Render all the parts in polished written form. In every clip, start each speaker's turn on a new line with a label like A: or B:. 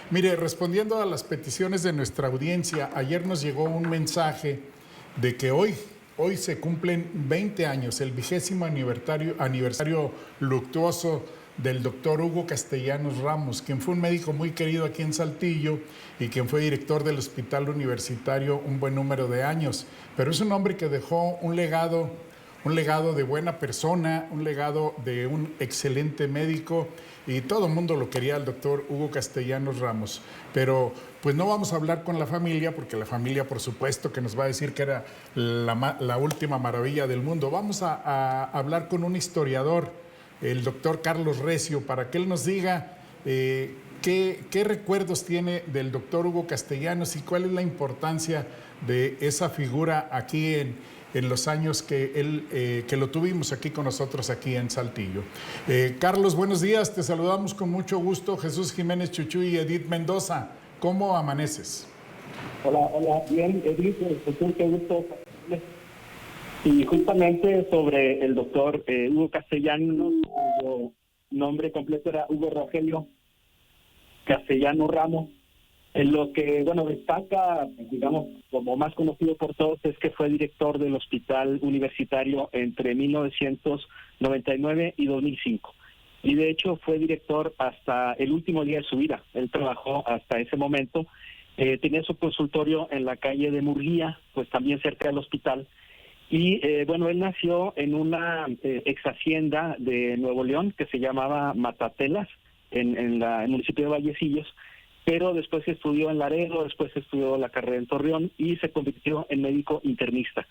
A: Mire, respondiendo a las peticiones de nuestra audiencia, ayer nos llegó un mensaje de que hoy se cumplen 20 años, el 20º aniversario luctuoso del doctor Hugo Castellanos Ramos, quien fue un médico muy querido aquí en Saltillo y quien fue director del Hospital Universitario un buen número de años. Pero es un hombre que dejó un legado de buena persona, un legado de un excelente médico, y todo el mundo lo quería, el doctor Hugo Castellanos Ramos. Pero pues no vamos a hablar con la familia, porque la familia por supuesto que nos va a decir que era la última maravilla del mundo. Vamos a hablar con un historiador, el doctor Carlos Recio, para que él nos diga qué recuerdos tiene del doctor Hugo Castellanos y cuál es la importancia de esa figura aquí en los años que lo tuvimos aquí con nosotros aquí en Saltillo. Carlos, buenos días, te saludamos con mucho gusto, Jesús Jiménez Chuchuy y Edith Mendoza. ¿Cómo amaneces?
B: Hola, bien, Edith, Jesús, qué gusto. Y justamente sobre el doctor Hugo Castellanos, cuyo nombre completo era Hugo Rogelio Castellanos Ramos. En lo que, destaca, digamos, como más conocido por todos, es que fue director del Hospital Universitario entre 1999 y 2005. Y de hecho fue director hasta el último día de su vida. Él trabajó hasta ese momento. Tenía su consultorio en la calle de Murguía, pues también cerca del hospital. Y él nació en una ex hacienda de Nuevo León que se llamaba Matatelas, en el municipio de Vallecillos. Pero después estudió en Laredo, después estudió la carrera en Torreón y se convirtió en médico internista.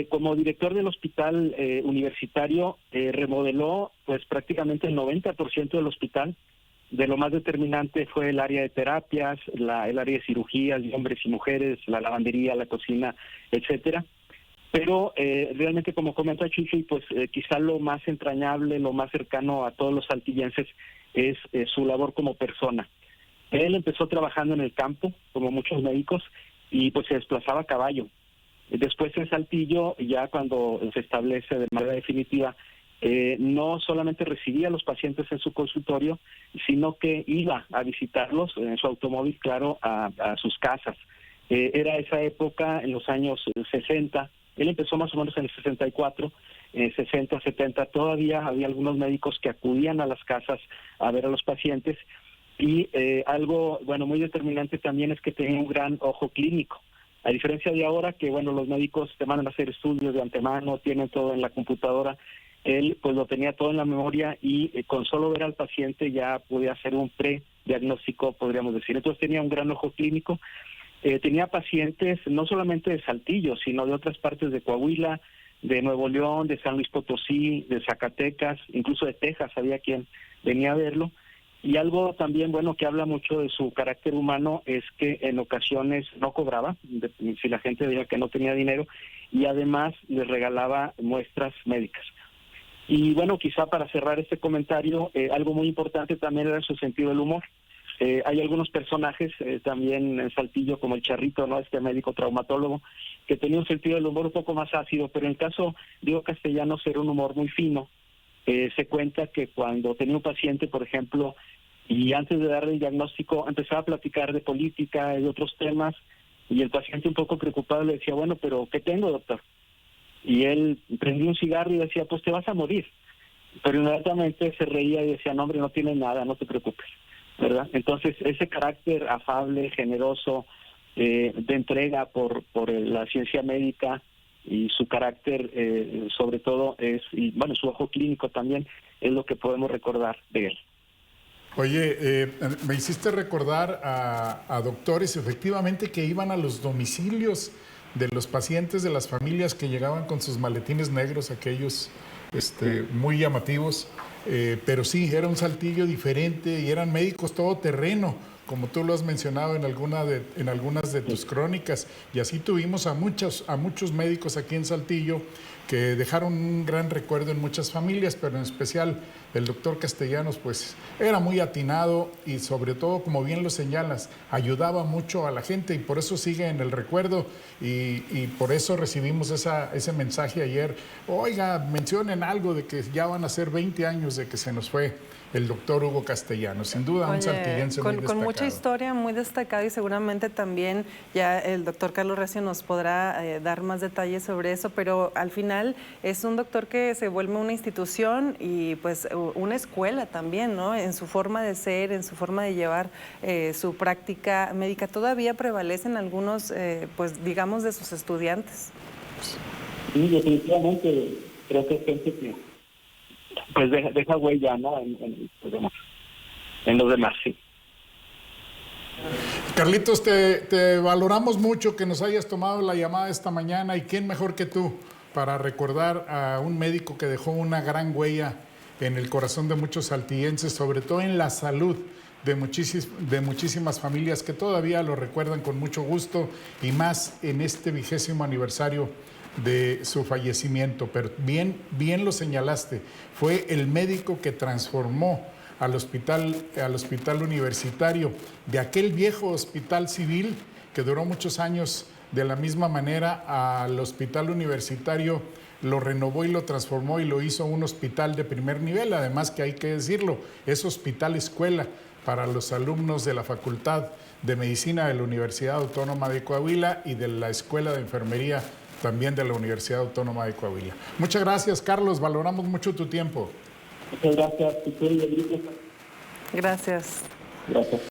B: Como director del hospital universitario, remodeló pues prácticamente el 90% del hospital. De lo más determinante fue el área de terapias, el área de cirugías de hombres y mujeres, la lavandería, la cocina, etcétera. Pero realmente, como comenta Chuchuy, pues quizá lo más entrañable, lo más cercano a todos los saltillenses es su labor como persona. Él empezó trabajando en el campo, como muchos médicos, y pues se desplazaba a caballo. Después en Saltillo, ya cuando se establece de manera definitiva, no solamente recibía a los pacientes en su consultorio, sino que iba a visitarlos en su automóvil, claro, a sus casas. Era esa época, en los años 60, él empezó más o menos en el 64, 60, 70, todavía había algunos médicos que acudían a las casas a ver a los pacientes. Y algo, muy determinante también es que tenía un gran ojo clínico. A diferencia de ahora que, los médicos te mandan a hacer estudios de antemano, tienen todo en la computadora, él pues lo tenía todo en la memoria y con solo ver al paciente ya podía hacer un prediagnóstico, podríamos decir. Entonces tenía un gran ojo clínico. Tenía pacientes no solamente de Saltillo, sino de otras partes de Coahuila, de Nuevo León, de San Luis Potosí, de Zacatecas, incluso de Texas, había quien venía a verlo. Y algo también que habla mucho de su carácter humano es que en ocasiones no cobraba, si la gente veía que no tenía dinero, y además les regalaba muestras médicas. Y quizá para cerrar este comentario, algo muy importante también era su sentido del humor. Hay algunos personajes también en Saltillo, como el Charrito, ¿no? Este médico traumatólogo, que tenía un sentido del humor un poco más ácido, pero en el caso de Hugo Castellanos era un humor muy fino. Se cuenta que cuando tenía un paciente, por ejemplo, y antes de darle el diagnóstico empezaba a platicar de política y de otros temas, y el paciente un poco preocupado le decía, pero ¿qué tengo, doctor? Y él prendía un cigarro y decía, pues te vas a morir. Pero inmediatamente se reía y decía, no hombre, no tienes nada, no te preocupes, ¿verdad? Entonces ese carácter afable, generoso, de entrega por la ciencia médica, y su carácter sobre todo su ojo clínico también es lo que podemos recordar de él.
A: Oye, me hiciste recordar a doctores efectivamente que iban a los domicilios de los pacientes, de las familias que llegaban con sus maletines negros, aquellos muy llamativos, pero sí, era un Saltillo diferente y eran médicos todoterreno, como tú lo has mencionado en algunas de tus crónicas, y así tuvimos a muchos médicos aquí en Saltillo que dejaron un gran recuerdo en muchas familias, pero en especial El doctor Castellanos pues era muy atinado y sobre todo, como bien lo señalas, ayudaba mucho a la gente y por eso sigue en el recuerdo y por eso recibimos ese mensaje ayer. Oiga, mencionen algo de que ya van a ser 20 años de que se nos fue el doctor Hugo Castellanos. Sin duda, un saltillense muy destacado.
C: Con mucha historia, muy destacado y seguramente también ya el doctor Carlos Recio nos podrá dar más detalles sobre eso, pero al final es un doctor que se vuelve una institución y pues una escuela también, ¿no? En su forma de ser, en su forma de llevar su práctica médica. Todavía prevalecen algunos, pues digamos, de sus estudiantes.
B: Sí, definitivamente creo que es gente que pues deja huella, ¿no? En los demás, sí.
A: Carlitos, te valoramos mucho que nos hayas tomado la llamada esta mañana y quién mejor que tú para recordar a un médico que dejó una gran huella en el corazón de muchos saltillenses, sobre todo en la salud de muchísimas familias que todavía lo recuerdan con mucho gusto y más en este 20º aniversario de su fallecimiento. Pero bien lo señalaste, fue el médico que transformó al hospital universitario, de aquel viejo hospital civil que duró muchos años de la misma manera, al hospital universitario lo renovó y lo transformó y lo hizo un hospital de primer nivel. Además, que hay que decirlo, es hospital escuela para los alumnos de la Facultad de Medicina de la Universidad Autónoma de Coahuila y de la Escuela de Enfermería también de la Universidad Autónoma de Coahuila. Muchas gracias, Carlos, valoramos mucho tu tiempo.
B: Muchas gracias.
C: Gracias.
B: Gracias.